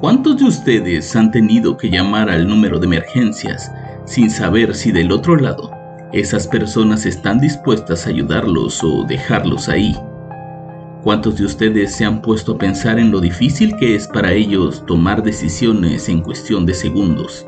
¿Cuántos de ustedes han tenido que llamar al número de emergencias sin saber si del otro lado esas personas están dispuestas a ayudarlos o dejarlos ahí? ¿Cuántos de ustedes se han puesto a pensar en lo difícil que es para ellos tomar decisiones en cuestión de segundos,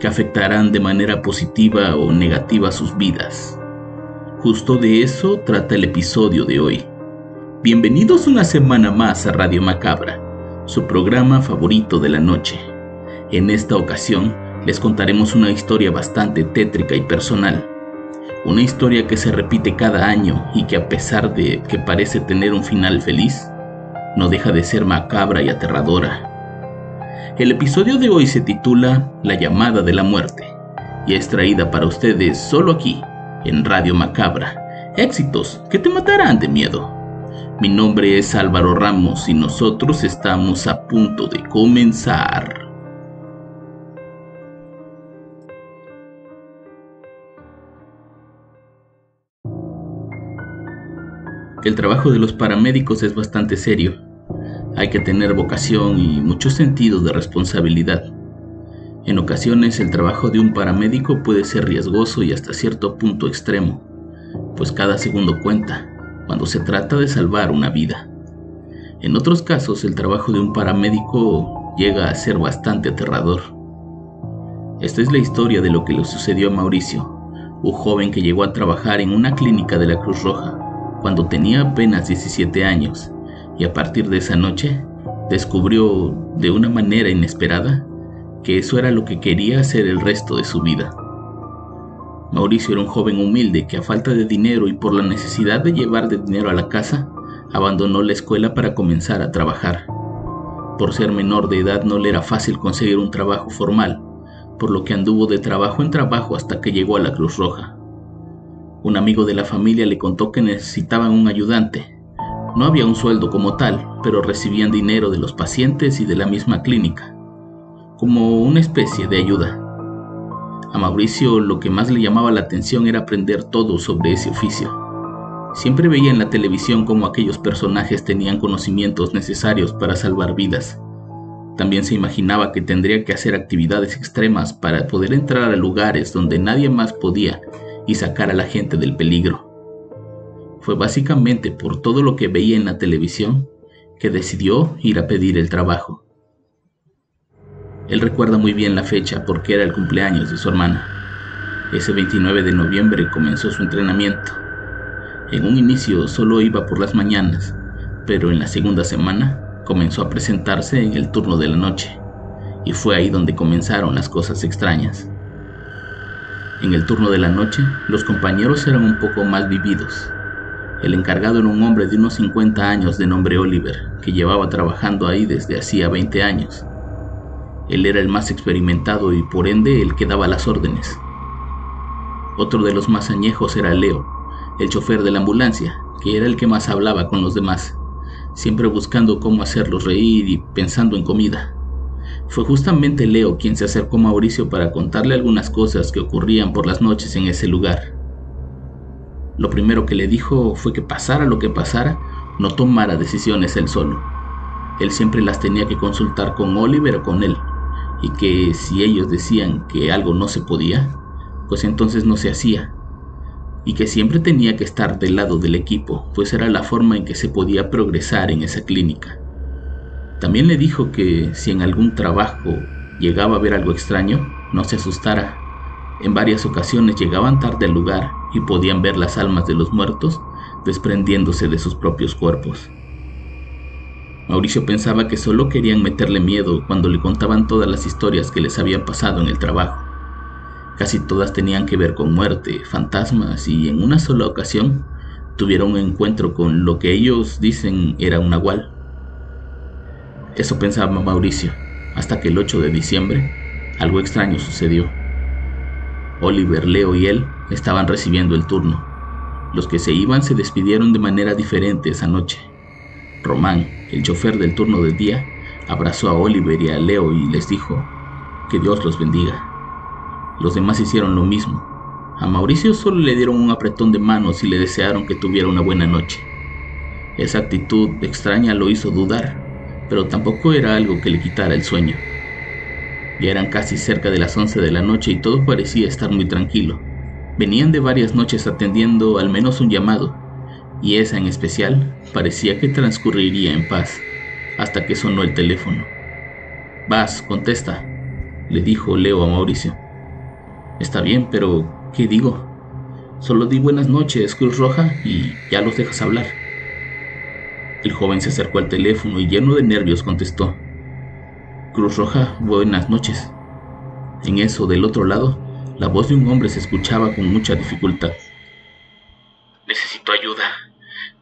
que afectarán de manera positiva o negativa sus vidas? Justo de eso trata el episodio de hoy. Bienvenidos una semana más a Radio Macabra, su programa favorito de la noche. En esta ocasión les contaremos una historia bastante tétrica y personal. Una historia que se repite cada año y que, a pesar de que parece tener un final feliz, no deja de ser macabra y aterradora. El episodio de hoy se titula La llamada de la muerte y es traída para ustedes solo aquí, en Radio Macabra. Éxitos que te matarán de miedo. Mi nombre es Álvaro Ramos y nosotros estamos a punto de comenzar. El trabajo de los paramédicos es bastante serio. Hay que tener vocación y mucho sentido de responsabilidad. En ocasiones el trabajo de un paramédico puede ser riesgoso y hasta cierto punto extremo, pues cada segundo cuenta cuando se trata de salvar una vida. En otros casos el trabajo de un paramédico llega a ser bastante aterrador. Esta es la historia de lo que le sucedió a Mauricio, un joven que llegó a trabajar en una clínica de la Cruz Roja cuando tenía apenas 17 años y a partir de esa noche descubrió de una manera inesperada que eso era lo que quería hacer el resto de su vida. Mauricio era un joven humilde que, a falta de dinero y por la necesidad de llevar de dinero a la casa, abandonó la escuela para comenzar a trabajar. Por ser menor de edad no le era fácil conseguir un trabajo formal, por lo que anduvo de trabajo en trabajo hasta que llegó a la Cruz Roja. Un amigo de la familia le contó que necesitaban un ayudante. No había un sueldo como tal, pero recibían dinero de los pacientes y de la misma clínica, como una especie de ayuda. A Mauricio lo que más le llamaba la atención era aprender todo sobre ese oficio. Siempre veía en la televisión cómo aquellos personajes tenían conocimientos necesarios para salvar vidas. También se imaginaba que tendría que hacer actividades extremas para poder entrar a lugares donde nadie más podía y sacar a la gente del peligro. Fue básicamente por todo lo que veía en la televisión que decidió ir a pedir el trabajo. Él recuerda muy bien la fecha porque era el cumpleaños de su hermana. Ese 29 de noviembre comenzó su entrenamiento. En un inicio solo iba por las mañanas, pero en la segunda semana comenzó a presentarse en el turno de la noche, y fue ahí donde comenzaron las cosas extrañas. En el turno de la noche, los compañeros eran un poco más vividos. El encargado era un hombre de unos 50 años de nombre Oliver, que llevaba trabajando ahí desde hacía 20 años. Él era el más experimentado y por ende el que daba las órdenes. Otro de los más añejos era Leo, el chofer de la ambulancia, que era el que más hablaba con los demás, siempre buscando cómo hacerlos reír y pensando en comida. Fue justamente Leo quien se acercó a Mauricio para contarle algunas cosas que ocurrían por las noches en ese lugar. Lo primero que le dijo fue que pasara lo que pasara, no tomara decisiones él solo. Él siempre las tenía que consultar con Oliver o con él, y que si ellos decían que algo no se podía, pues entonces no se hacía, y que siempre tenía que estar del lado del equipo, pues era la forma en que se podía progresar en esa clínica. También le dijo que si en algún trabajo llegaba a ver algo extraño, no se asustara. En varias ocasiones llegaban tarde al lugar y podían ver las almas de los muertos desprendiéndose de sus propios cuerpos. Mauricio pensaba que solo querían meterle miedo cuando le contaban todas las historias que les habían pasado en el trabajo. Casi todas tenían que ver con muerte, fantasmas y en una sola ocasión tuvieron un encuentro con lo que ellos dicen era un nahual. Eso pensaba Mauricio, hasta que el 8 de diciembre algo extraño sucedió. Oliver, Leo y él estaban recibiendo el turno. Los que se iban se despidieron de manera diferente esa noche. Román, el chofer del turno de día, abrazó a Oliver y a Leo y les dijo que Dios los bendiga. Los demás hicieron lo mismo. A Mauricio solo le dieron un apretón de manos y le desearon que tuviera una buena noche. Esa actitud extraña lo hizo dudar, pero tampoco era algo que le quitara el sueño. Ya eran casi cerca de las 11 de la noche y todo parecía estar muy tranquilo. Venían de varias noches atendiendo al menos un llamado, y esa en especial parecía que transcurriría en paz, hasta que sonó el teléfono. «Vas, contesta», le dijo Leo a Mauricio. «Está bien, pero ¿qué digo? Solo di buenas noches, Cruz Roja, y ya los dejas hablar». El joven se acercó al teléfono y lleno de nervios contestó: «Cruz Roja, buenas noches». En eso, del otro lado, la voz de un hombre se escuchaba con mucha dificultad. «Necesito ayuda.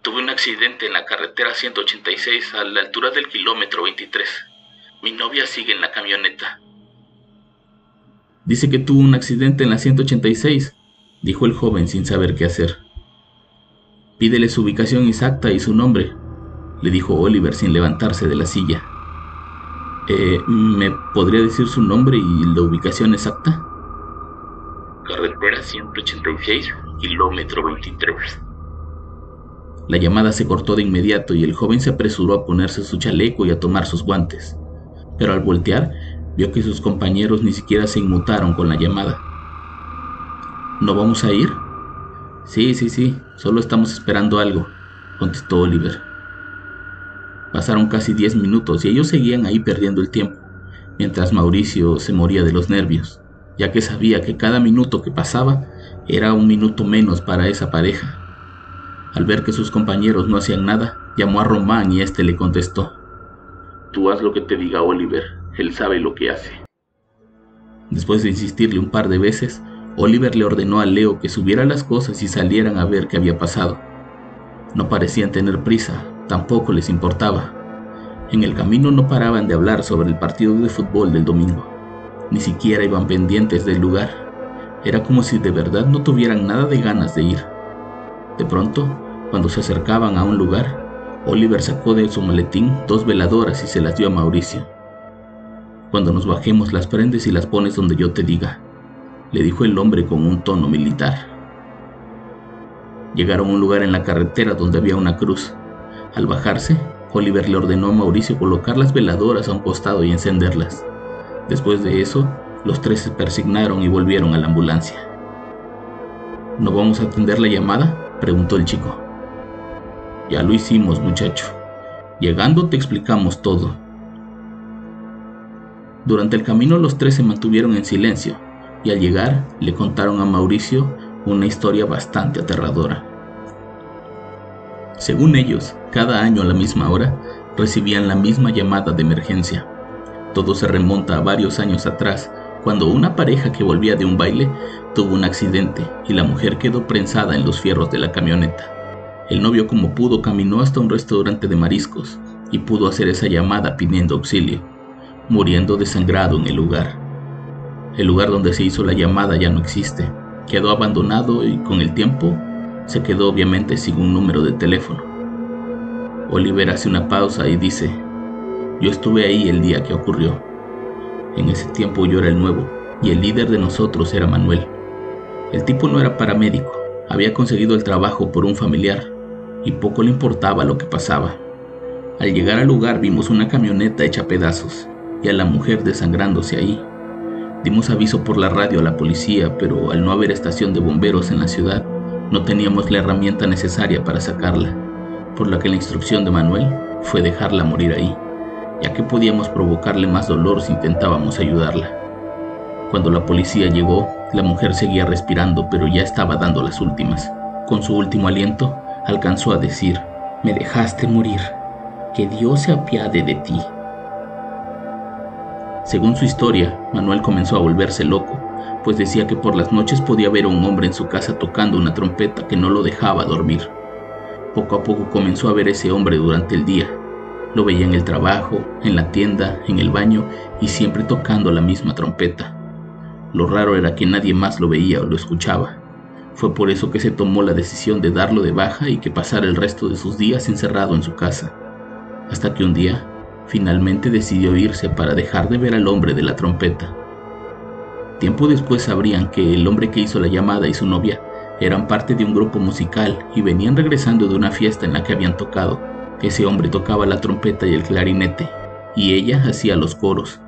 Tuve un accidente en la carretera 186 a la altura del kilómetro 23. Mi novia sigue en la camioneta». «Dice que tuvo un accidente en la 186», dijo el joven sin saber qué hacer. «Pídele su ubicación exacta y su nombre», le dijo Oliver sin levantarse de la silla. ¿Me podría decir su nombre y la ubicación exacta?» «Carretera 186, kilómetro 23». La llamada se cortó de inmediato y el joven se apresuró a ponerse su chaleco y a tomar sus guantes. Pero al voltear, vio que sus compañeros ni siquiera se inmutaron con la llamada. «¿No vamos a ir?» Sí, solo estamos esperando algo», contestó Oliver. Pasaron casi 10 minutos y ellos seguían ahí perdiendo el tiempo, mientras Mauricio se moría de los nervios, ya que sabía que cada minuto que pasaba era un minuto menos para esa pareja. Al ver que sus compañeros no hacían nada, llamó a Román y este le contestó: «Tú haz lo que te diga Oliver, él sabe lo que hace». Después de insistirle un par de veces, Oliver le ordenó a Leo que subiera las cosas y salieran a ver qué había pasado. No parecían tener prisa, tampoco les importaba. En el camino no paraban de hablar sobre el partido de fútbol del domingo. Ni siquiera iban pendientes del lugar. Era como si de verdad no tuvieran nada de ganas de ir. De pronto, cuando se acercaban a un lugar, Oliver sacó de su maletín 2 veladoras y se las dio a Mauricio. «Cuando nos bajemos las prendes y las pones donde yo te diga», le dijo el hombre con un tono militar. Llegaron a un lugar en la carretera donde había una cruz. Al bajarse, Oliver le ordenó a Mauricio colocar las veladoras a un costado y encenderlas. Después de eso, los 3 se persignaron y volvieron a la ambulancia. «¿No vamos a atender la llamada?», preguntó el chico. «Ya lo hicimos, muchacho. Llegando te explicamos todo». Durante el camino los 3 se mantuvieron en silencio y al llegar le contaron a Mauricio una historia bastante aterradora. Según ellos, cada año a la misma hora recibían la misma llamada de emergencia. Todo se remonta a varios años atrás, cuando una pareja que volvía de un baile tuvo un accidente y la mujer quedó prensada en los fierros de la camioneta. El novio como pudo caminó hasta un restaurante de mariscos y pudo hacer esa llamada pidiendo auxilio, muriendo desangrado en el lugar. El lugar donde se hizo la llamada ya no existe, quedó abandonado y con el tiempo se quedó obviamente sin un número de teléfono. Oliver hace una pausa y dice: «Yo estuve ahí el día que ocurrió. En ese tiempo yo era el nuevo y el líder de nosotros era Manuel. El tipo no era paramédico, había conseguido el trabajo por un familiar y poco le importaba lo que pasaba. Al llegar al lugar vimos una camioneta hecha pedazos y a la mujer desangrándose ahí. Dimos aviso por la radio a la policía, pero al no haber estación de bomberos en la ciudad, no teníamos la herramienta necesaria para sacarla, por lo que la instrucción de Manuel fue dejarla morir ahí, ya que podíamos provocarle más dolor si intentábamos ayudarla. Cuando la policía llegó, la mujer seguía respirando, pero ya estaba dando las últimas. Con su último aliento, alcanzó a decir: «Me dejaste morir. Que Dios se apiade de ti». Según su historia, Manuel comenzó a volverse loco, pues decía que por las noches podía ver a un hombre en su casa tocando una trompeta que no lo dejaba dormir. Poco a poco comenzó a ver a ese hombre durante el día. Lo veía en el trabajo, en la tienda, en el baño y siempre tocando la misma trompeta. Lo raro era que nadie más lo veía o lo escuchaba. Fue por eso que se tomó la decisión de darlo de baja y que pasara el resto de sus días encerrado en su casa. Hasta que un día, finalmente decidió irse para dejar de ver al hombre de la trompeta. Tiempo después sabrían que el hombre que hizo la llamada y su novia eran parte de un grupo musical y venían regresando de una fiesta en la que habían tocado. Ese hombre tocaba la trompeta y el clarinete, y ella hacía los coros.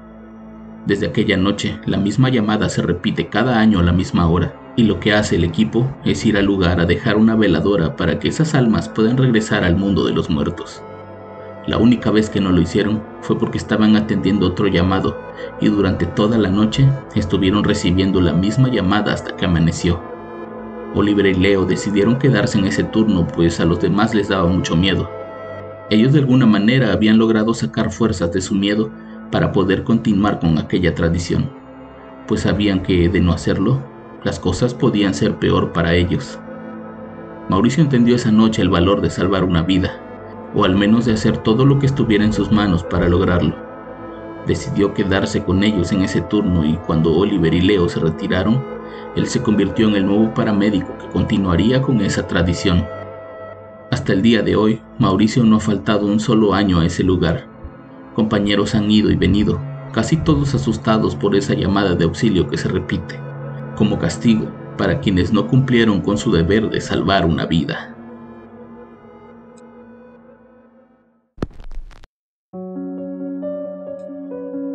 Desde aquella noche, la misma llamada se repite cada año a la misma hora, y lo que hace el equipo es ir al lugar a dejar una veladora para que esas almas puedan regresar al mundo de los muertos. La única vez que no lo hicieron fue porque estaban atendiendo otro llamado, y durante toda la noche estuvieron recibiendo la misma llamada hasta que amaneció. Oliver y Leo decidieron quedarse en ese turno, pues a los demás les daba mucho miedo. Ellos de alguna manera habían logrado sacar fuerzas de su miedo para poder continuar con aquella tradición, pues sabían que de no hacerlo, las cosas podían ser peor para ellos. Mauricio entendió esa noche el valor de salvar una vida, o al menos de hacer todo lo que estuviera en sus manos para lograrlo. Decidió quedarse con ellos en ese turno, y cuando Oliver y Leo se retiraron, él se convirtió en el nuevo paramédico que continuaría con esa tradición. Hasta el día de hoy, Mauricio no ha faltado un solo año a ese lugar. Compañeros han ido y venido, casi todos asustados por esa llamada de auxilio que se repite, como castigo para quienes no cumplieron con su deber de salvar una vida.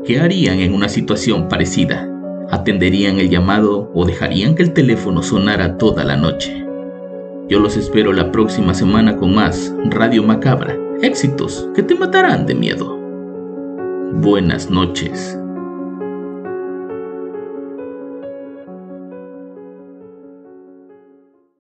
¿Qué harían en una situación parecida? ¿Atenderían el llamado o dejarían que el teléfono sonara toda la noche? Yo los espero la próxima semana con más Radio Macabra, éxitos que te matarán de miedo. Buenas noches.